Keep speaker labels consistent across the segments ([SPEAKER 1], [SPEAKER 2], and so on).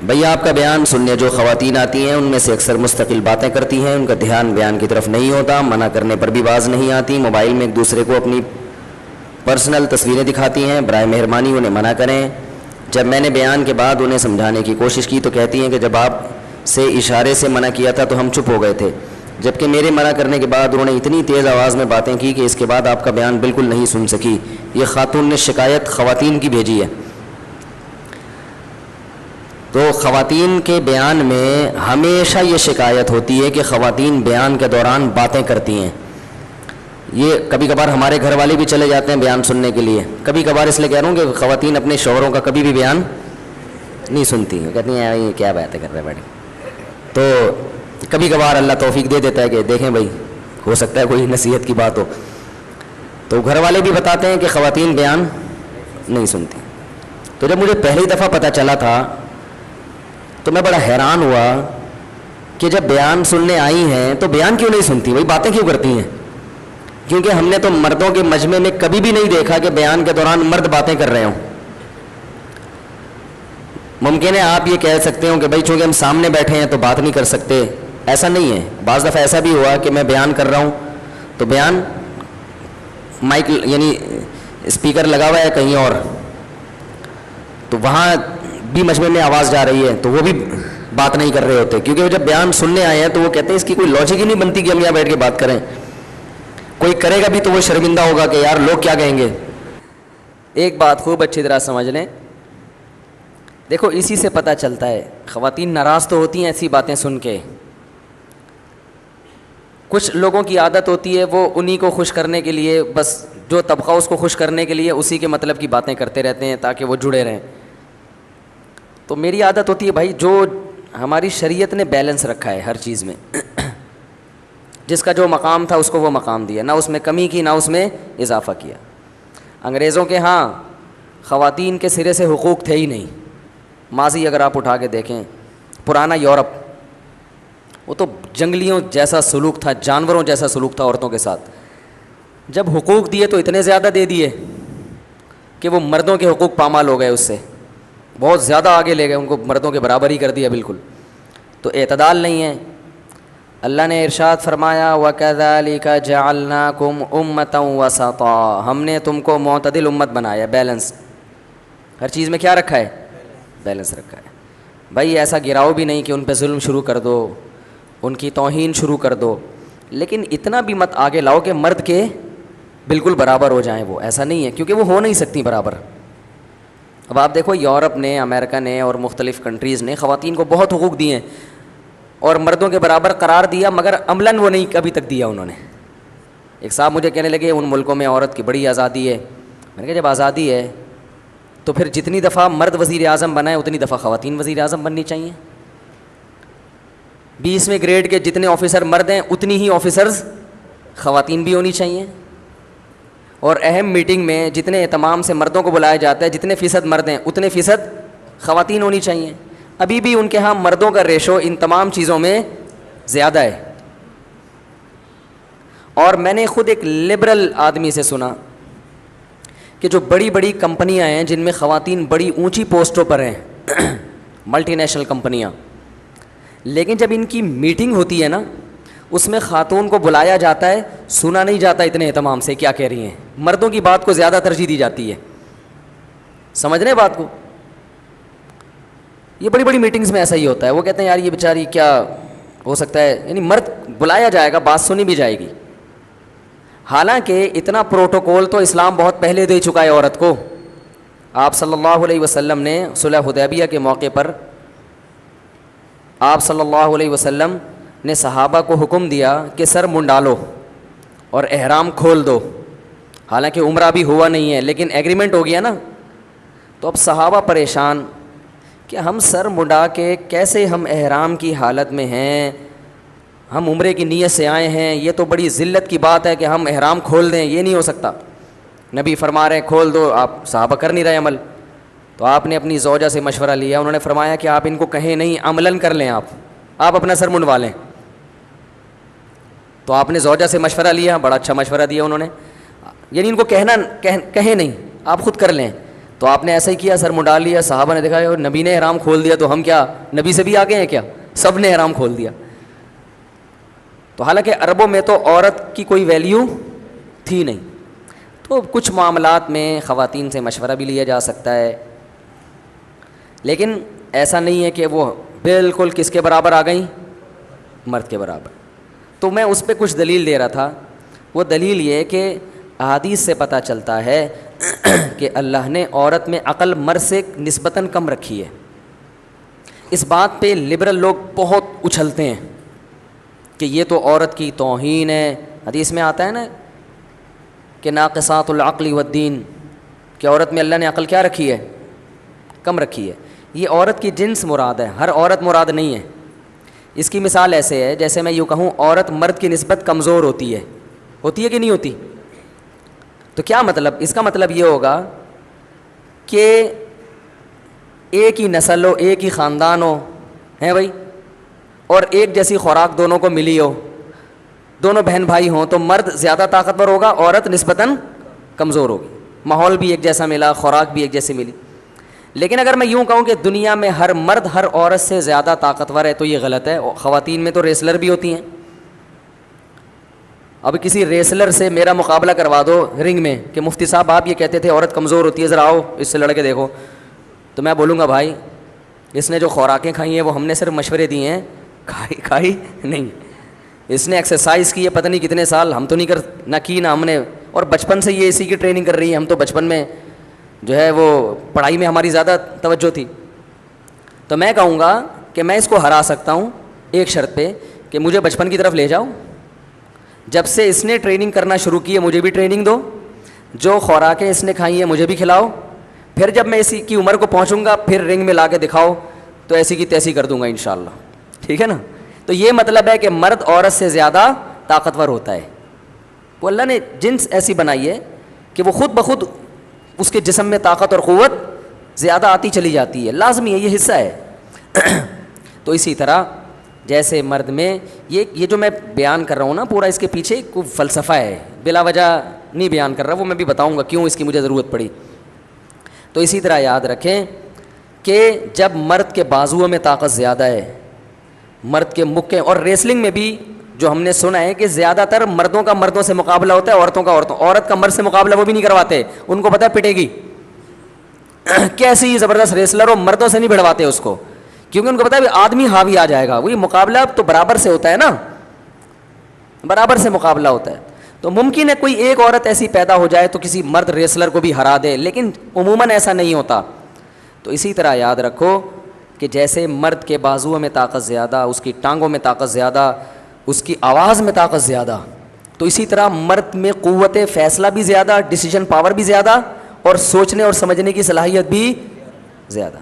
[SPEAKER 1] بھئی آپ کا بیان سننے جو خواتین آتی ہیں ان میں سے اکثر مستقل باتیں کرتی ہیں، ان کا دھیان بیان کی طرف نہیں ہوتا، منع کرنے پر بھی باز نہیں آتی، موبائل میں ایک دوسرے کو اپنی پرسنل تصویریں دکھاتی ہیں، برائے مہربانی انہیں منع کریں۔ جب میں نے بیان کے بعد انہیں سمجھانے کی کوشش کی تو کہتی ہیں کہ جب آپ سے اشارے سے منع کیا تھا تو ہم چپ ہو گئے تھے، جبکہ میرے منع کرنے کے بعد انہوں نے اتنی تیز آواز میں باتیں کی کہ اس کے بعد آپ کا بیان بالکل نہیں سن سکی۔ یہ خاتون نے شکایت خواتین کی بھیجی ہے۔ تو خواتین کے بیان میں ہمیشہ یہ شکایت ہوتی ہے کہ خواتین بیان کے دوران باتیں کرتی ہیں۔ یہ کبھی کبھار ہمارے گھر والے بھی چلے جاتے ہیں بیان سننے کے لیے، کبھی کبھار اس لیے کہہ رہا ہوں کہ خواتین اپنے شوہروں کا کبھی بھی بیان نہیں سنتی ہیں، کہتی ہیں یہ کیا باتیں کر رہے بیٹھے۔ تو کبھی کبھار اللہ توفیق دے دیتا ہے کہ دیکھیں بھائی ہو سکتا ہے کوئی نصیحت کی بات ہو، تو گھر والے بھی بتاتے ہیں کہ خواتین بیان نہیں سنتی۔ تو جب مجھے پہلی دفعہ پتہ چلا تھا تو میں بڑا حیران ہوا کہ جب بیان سننے آئی ہیں تو بیان کیوں نہیں سنتی، وہی باتیں کیوں کرتی ہیں؟ کیونکہ ہم نے تو مردوں کے مجمع میں کبھی بھی نہیں دیکھا کہ بیان کے دوران مرد باتیں کر رہے ہوں۔ ممکن ہے آپ یہ کہہ سکتے ہو کہ بھائی چونکہ ہم سامنے بیٹھے ہیں تو بات نہیں کر سکتے، ایسا نہیں ہے۔ بعض دفعہ ایسا بھی ہوا کہ میں بیان کر رہا ہوں تو بیان مائک یعنی اسپیکر لگا ہوا ہے کہیں اور، تو وہاں بھی مجمع میں آواز جا رہی ہے تو وہ بھی بات نہیں کر رہے ہوتے، کیونکہ وہ جب بیان سننے آئے ہیں تو وہ کہتے ہیں اس کی کوئی لاجک ہی نہیں بنتی کہ ہم یہاں بیٹھ کے بات کریں، کوئی کرے گا بھی تو وہ شرمندہ ہوگا کہ یار لوگ کیا کہیں گے۔ ایک بات خوب اچھی طرح سمجھ لیں، دیکھو اسی سے پتہ چلتا ہے خواتین ناراض تو ہوتی ہیں ایسی باتیں سن کے، کچھ لوگوں کی عادت ہوتی ہے وہ انہی کو خوش کرنے کے لیے، بس جو طبقہ اس کو خوش کرنے کے لیے اسی کے مطلب کی باتیں کرتے رہتے ہیں تاکہ وہ جڑے رہیں۔ تو میری عادت ہوتی ہے بھائی جو ہماری شریعت نے بیلنس رکھا ہے ہر چیز میں، جس کا جو مقام تھا اس کو وہ مقام دیا، نہ اس میں کمی کی نہ اس میں اضافہ کیا۔ انگریزوں کے ہاں خواتین کے سرے سے حقوق تھے ہی نہیں، ماضی اگر آپ اٹھا کے دیکھیں، پرانا یورپ، وہ تو جنگلیوں جیسا سلوک تھا، جانوروں جیسا سلوک تھا عورتوں کے ساتھ۔ جب حقوق دیے تو اتنے زیادہ دے دیے کہ وہ مردوں کے حقوق پامال ہو گئے، اس سے بہت زیادہ آگے لے گئے، ان کو مردوں کے برابر ہی کر دیا بالکل۔ تو اعتدال نہیں ہے۔ اللہ نے ارشاد فرمایا وَكَذَلِكَ جَعَلْنَاكُمْ أُمَّةً وَسَطًا، ہم نے تم کو معتدل امت بنایا، بیلنس، ہر چیز میں کیا رکھا ہے؟ بیلنس رکھا ہے۔ بھائی ایسا گراؤ بھی نہیں کہ ان پہ ظلم شروع کر دو، ان کی توہین شروع کر دو، لیکن اتنا بھی مت آگے لاؤ کہ مرد کے بالکل برابر ہو جائیں وہ، ایسا نہیں ہے، کیونکہ وہ ہو نہیں سکتی برابر۔ اب آپ دیکھو یورپ نے، امریکہ نے اور مختلف کنٹریز نے خواتین کو بہت حقوق دیے ہیں اور مردوں کے برابر قرار دیا، مگر عملاً وہ نہیں کبھی تک دیا انہوں نے۔ ایک صاحب مجھے کہنے لگے ان ملکوں میں عورت کی بڑی آزادی ہے، میں نے کہا جب آزادی ہے تو پھر جتنی دفعہ مرد وزیر اعظم بنا ہے اتنی دفعہ خواتین وزیر اعظم بننی چاہیے۔ 20ویں گریڈ کے جتنے آفیسر مرد ہیں اتنی ہی آفیسرز خواتین بھی ہونی چاہیے، اور اہم میٹنگ میں جتنے اہتمام سے مردوں کو بلایا جاتا ہے جتنے فیصد مرد ہیں اتنے فیصد خواتین ہونی چاہیے۔ ابھی بھی ان کے ہاں مردوں کا ریشو ان تمام چیزوں میں زیادہ ہے۔ اور میں نے خود ایک لبرل آدمی سے سنا کہ جو بڑی بڑی کمپنیاں ہیں جن میں خواتین بڑی اونچی پوسٹوں پر ہیں، ملٹی نیشنل کمپنیاں، لیکن جب ان کی میٹنگ ہوتی ہے نا اس میں خاتون کو بلایا جاتا ہے، سنا نہیں جاتا اتنے اہتمام سے کیا کہہ رہی ہیں، مردوں کی بات کو زیادہ ترجیح دی جاتی ہے۔ سمجھ رہے بات کو؟ یہ بڑی بڑی میٹنگز میں ایسا ہی ہوتا ہے، وہ کہتے ہیں یار یہ بیچاری کیا ہو سکتا ہے، یعنی مرد بلایا جائے گا بات سنی بھی جائے گی، حالانکہ اتنا پروٹوکول تو اسلام بہت پہلے دے چکا ہے عورت کو۔ آپ صلی اللہ علیہ وسلم نے صلح حدیبیہ کے موقع پر آپ صلی اللہ علیہ وسلم نے صحابہ کو حکم دیا کہ سر منڈالو اور احرام کھول دو، حالانکہ عمرہ بھی ہوا نہیں ہے لیکن ایگریمنٹ ہو گیا نا۔ تو اب صحابہ پریشان کہ ہم سر منڈا کے کیسے ہم احرام کی حالت میں ہیں، ہم عمرے کی نیت سے آئے ہیں، یہ تو بڑی ذلت کی بات ہے کہ ہم احرام کھول دیں، یہ نہیں ہو سکتا۔ نبی فرما رہے ہیں کھول دو، آپ صحابہ کر نہیں رہے عمل۔ تو آپ نے اپنی زوجہ سے مشورہ لیا، انہوں نے فرمایا کہ آپ ان کو کہیں نہیں، عملاً کر لیں، آپ اپنا سر منڈوا لیں۔ تو آپ نے زوجہ سے مشورہ لیا، بڑا اچھا مشورہ دیا انہوں نے، یعنی ان کو کہیں نہیں، آپ خود کر لیں۔ تو آپ نے ایسا ہی کیا, سر منڈا لیا, صحابہ نے دیکھا اور نبی نے احرام کھول دیا, تو ہم کیا نبی سے بھی آگے ہیں کیا؟ سب نے احرام کھول دیا. تو حالانکہ عربوں میں تو عورت کی کوئی ویلیو تھی نہیں. تو کچھ معاملات میں خواتین سے مشورہ بھی لیا جا سکتا ہے, لیکن ایسا نہیں ہے کہ وہ بالکل کس کے برابر آ گئیں, مرد کے برابر. تو میں اس پہ کچھ دلیل دے رہا تھا. وہ دلیل یہ کہ احادیث سے پتہ چلتا ہے کہ اللہ نے عورت میں عقل مرد سے نسبتاً کم رکھی ہے. اس بات پہ لبرل لوگ بہت اچھلتے ہیں کہ یہ تو عورت کی توہین ہے. حدیث میں آتا ہے نا کہ ناقصات العقل والدین, کہ عورت میں اللہ نے عقل کیا رکھی ہے, کم رکھی ہے. یہ عورت کی جنس مراد ہے, ہر عورت مراد نہیں ہے. اس کی مثال ایسے ہے جیسے میں یوں کہوں عورت مرد کی نسبت کمزور ہوتی ہے کہ نہیں ہوتی؟ تو کیا مطلب اس کا مطلب یہ ہوگا کہ ایک ہی نسل ہو, ایک ہی خاندان ہو, ہیں بھائی, اور ایک جیسی خوراک دونوں کو ملی ہو, دونوں بہن بھائی ہوں, تو مرد زیادہ طاقتور ہوگا, عورت نسبتاً کمزور ہوگی. ماحول بھی ایک جیسا ملا, خوراک بھی ایک جیسی ملی. لیکن اگر میں یوں کہوں کہ دنیا میں ہر مرد ہر عورت سے زیادہ طاقتور ہے تو یہ غلط ہے. خواتین میں تو ریسلر بھی ہوتی ہیں. اب کسی ریسلر سے میرا مقابلہ کروا دو رنگ میں کہ مفتی صاحب آپ یہ کہتے تھے عورت کمزور ہوتی ہے, ذرا آؤ اس سے لڑ کے دیکھو, تو میں بولوں گا بھائی اس نے جو خوراکیں کھائی ہیں وہ ہم نے صرف مشورے دیے ہیں, کھائی نہیں. اس نے ایکسرسائز کی ہے پتہ نہیں کتنے سال, ہم تو نہیں نہ کی نہ ہم نے, اور بچپن سے یہ اسی کی ٹریننگ کر رہی ہے. ہم تو بچپن میں جو ہے وہ پڑھائی میں ہماری زیادہ توجہ تھی. تو میں کہوں گا کہ میں اس کو ہرا سکتا ہوں ایک شرط پہ کہ مجھے بچپن کی طرف لے جاؤ. جب سے اس نے ٹریننگ کرنا شروع کی ہے مجھے بھی ٹریننگ دو, جو خوراکیں اس نے کھائی ہیں مجھے بھی کھلاؤ. پھر جب میں اسی کی عمر کو پہنچوں گا پھر رنگ میں لا کے دکھاؤ تو ایسی کی تیسی کر دوں گا انشاءاللہ. ٹھیک ہے نا؟ تو یہ مطلب ہے کہ مرد عورت سے زیادہ طاقتور ہوتا ہے. وہ اللہ نے جنس ایسی بنائی ہے کہ وہ خود بخود اس کے جسم میں طاقت اور قوت زیادہ آتی چلی جاتی ہے, لازمی ہے, یہ حصہ ہے. تو اسی طرح جیسے مرد میں یہ جو میں بیان کر رہا ہوں نا پورا, اس کے پیچھے کوئی فلسفہ ہے, بلا وجہ نہیں بیان کر رہا, وہ میں بھی بتاؤں گا کیوں اس کی مجھے ضرورت پڑی. تو اسی طرح یاد رکھیں کہ جب مرد کے بازوؤں میں طاقت زیادہ ہے, مرد کے مکے, اور ریسلنگ میں بھی جو ہم نے سنا ہے کہ زیادہ تر مردوں کا مردوں سے مقابلہ ہوتا ہے, عورتوں کا عورت کا مرد سے مقابلہ وہ بھی نہیں کرواتے, ان کو پتہ ہے پٹے گی. کیسی زبردست ریسلر ہو, مردوں سے نہیں بھڑواتے اس کو, کیونکہ ان کو پتہ ہے آدمی ہاوی آ جائے گا. وہی مقابلہ تو برابر سے ہوتا ہے نا, برابر سے مقابلہ ہوتا ہے. تو ممکن ہے کوئی ایک عورت ایسی پیدا ہو جائے تو کسی مرد ریسلر کو بھی ہرا دے, لیکن عموماً ایسا نہیں ہوتا. تو اسی طرح یاد رکھو کہ جیسے مرد کے بازوؤں میں طاقت زیادہ, اس کی ٹانگوں میں طاقت زیادہ, اس کی آواز میں طاقت زیادہ, تو اسی طرح مرد میں قوت فیصلہ بھی زیادہ, ڈیسیجن پاور بھی زیادہ, اور سوچنے اور سمجھنے کی صلاحیت بھی زیادہ.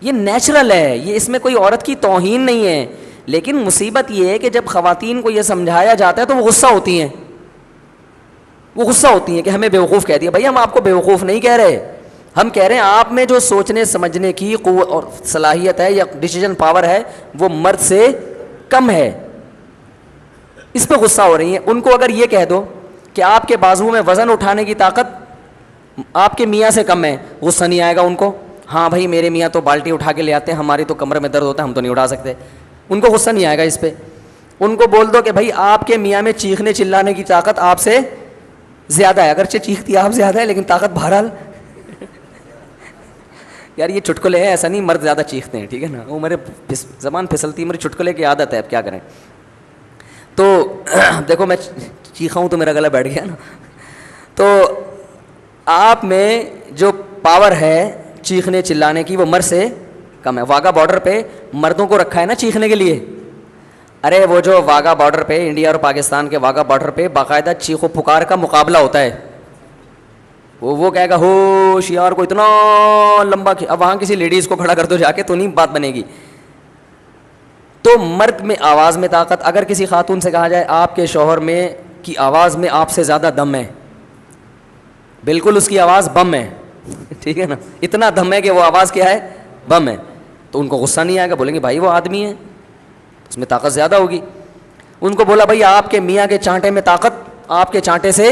[SPEAKER 1] یہ نیچرل ہے, یہ اس میں کوئی عورت کی توہین نہیں ہے. لیکن مصیبت یہ ہے کہ جب خواتین کو یہ سمجھایا جاتا ہے تو وہ غصہ ہوتی ہیں, وہ غصہ ہوتی ہیں کہ ہمیں بیوقوف کہہ دیا. بھائی ہم آپ کو بیوقوف نہیں کہہ رہے, ہم کہہ رہے ہیں آپ میں جو سوچنے سمجھنے کی قوت اور صلاحیت ہے یا ڈیسیجن پاور ہے وہ مرد سے کم ہے, اس پہ غصہ ہو رہی ہیں. ان کو اگر یہ کہہ دو کہ آپ کے بازو میں وزن اٹھانے کی طاقت آپ کے میاں سے کم ہے, غصہ نہیں آئے گا ان کو. ہاں بھائی میرے میاں تو بالٹی اٹھا کے لے آتے ہیں, ہماری تو کمر میں درد ہوتا ہے, ہم تو نہیں اٹھا سکتے. ان کو غصہ نہیں آئے گا اس پہ. ان کو بول دو کہ بھائی آپ کے میاں میں چیخنے چلانے کی طاقت آپ سے زیادہ ہے, اگرچہ چیختی آپ زیادہ ہے لیکن طاقت بہرحال یار یہ چٹکلے ہیں, ایسا نہیں مرد زیادہ چیختے ہیں, ٹھیک ہے نا, وہ میرے زبان پھسلتی, میری چٹکلے کی عادت ہے, اب کیا کریں. تو دیکھو میں چیخا ہوں تو میرا گلا بیٹھ گیا نا. تو آپ میں جو پاور ہے چیخنے چلانے کی وہ مرد سے کم ہے. واگا بارڈر پہ مردوں کو رکھا ہے نا چیخنے کے لیے. ارے وہ جو واگا بارڈر پہ, انڈیا اور پاکستان کے واگا بارڈر پہ باقاعدہ چیخ و پکار کا مقابلہ ہوتا ہے. وہ کہے گا ہوشیار کو اتنا لمبا, اب وہاں کسی لیڈیز کو کھڑا کر دو جا کے تو نہیں بات بنے گی. تو مرد میں آواز میں طاقت, اگر کسی خاتون سے کہا جائے آپ کے شوہر میں کی آواز میں آپ سے زیادہ دم ہے, بالکل اس کی آواز بم ہے, ٹھیک ہے نا, اتنا دم ہے کہ وہ آواز کیا ہے, بم ہے, تو ان کو غصہ نہیں آئے گا, بولیں گے بھائی وہ آدمی ہے اس میں طاقت زیادہ ہوگی. ان کو بولا بھائی آپ کے میاں کے چانٹے میں طاقت آپ کے چانٹے سے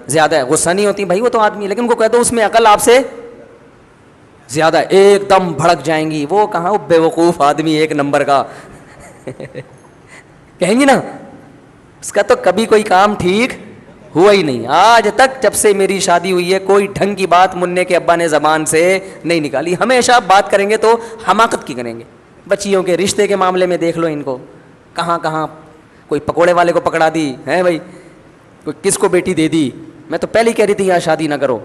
[SPEAKER 1] زیادہ ہے, غصہ نہیں ہوتی, بھائی وہ تو آدمی ہے. لیکن ان کو کہہ دو اس میں عقل آپ سے زیادہ ایک دم بھڑک جائیں گی. وہ کہاں, وہ بیوقوف آدمی ایک نمبر کا کہیں گی نا اس کا تو کبھی کوئی کام ٹھیک ہوا ہی نہیں. آج تک جب سے میری شادی ہوئی ہے کوئی ڈھنگ کی بات منع کے ابا نے زبان سے نہیں نکالی. ہمیشہ بات کریں گے تو حماقت کی کریں گے. بچیوں کے رشتے کے معاملے میں دیکھ لو ان کو, کہاں کہاں کوئی پکوڑے والے کو پکڑا دی ہے بھائی, کوئی کس کو بیٹی دے دی. میں تو پہلے ہی کہہ رہی تھی یہاں شادی نہ کرو,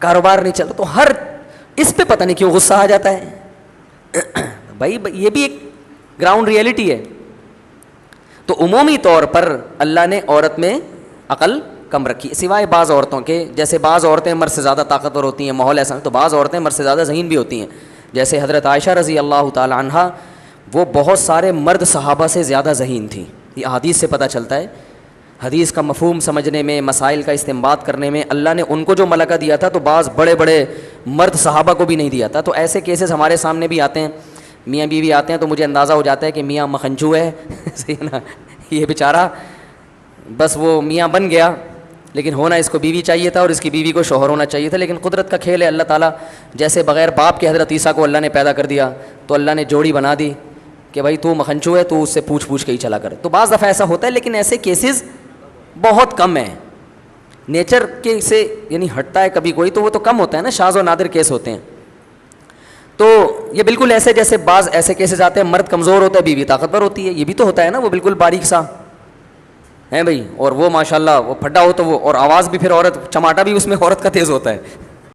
[SPEAKER 1] کاروبار نہیں چلتا. تو ہر اس پہ پتہ نہیں کیوں غصہ آ جاتا ہے بھائی. یہ بھی ایک گراؤنڈ ریئلٹی ہے. تو عمومی طور پر اللہ نے عورت میں عقل کم رکھی, سوائے بعض عورتوں کے. جیسے بعض عورتیں مرد سے زیادہ طاقتور ہوتی ہیں, ماحول ایسا, تو بعض عورتیں مرد سے زیادہ ذہین بھی ہوتی ہیں. جیسے حضرت عائشہ رضی اللہ تعالی عنہا, وہ بہت سارے مرد صحابہ سے زیادہ ذہین تھیں. یہ حدیث سے پتہ چلتا ہے. حدیث کا مفہوم سمجھنے میں, مسائل کا استنباط کرنے میں اللہ نے ان کو جو ملکہ دیا تھا تو بعض بڑے بڑے مرد صحابہ کو بھی نہیں دیا تھا. تو ایسے کیسز ہمارے سامنے بھی آتے ہیں, میاں بیوی آتے ہیں تو مجھے اندازہ ہو جاتا ہے کہ میاں مکھنچو ہے صحیح نا, یہ بیچارہ بس وہ میاں بن گیا, لیکن ہونا اس کو بیوی چاہیے تھا اور اس کی بیوی کو شوہر ہونا چاہیے تھا. لیکن قدرت کا کھیل ہے. اللہ تعالیٰ جیسے بغیر باپ کے حضرت عیسیٰ کو اللہ نے پیدا کر دیا, تو اللہ نے جوڑی بنا دی کہ بھائی تو مکھنچو ہے, تو اس سے پوچھ کے ہی چلا کر. تو بعض دفعہ ایسا ہوتا ہے, لیکن ایسے کیسز بہت کم ہیں. نیچر کے سے یعنی ہٹتا ہے کبھی کوئی تو وہ تو کم ہوتا ہے نا, شاذ و نادر کیس ہوتے ہیں. تو یہ بالکل ایسے جیسے بعض ایسے کیسز آتے ہیں مرد کمزور ہوتا ہے بیوی طاقتور ہوتی ہے, یہ بھی تو ہوتا ہے نا. وہ بالکل باریک سا ہے بھائی, اور وہ ماشاءاللہ وہ پھڈا ہو تو وہ, اور آواز بھی پھر عورت, چماٹا بھی اس میں عورت کا تیز ہوتا ہے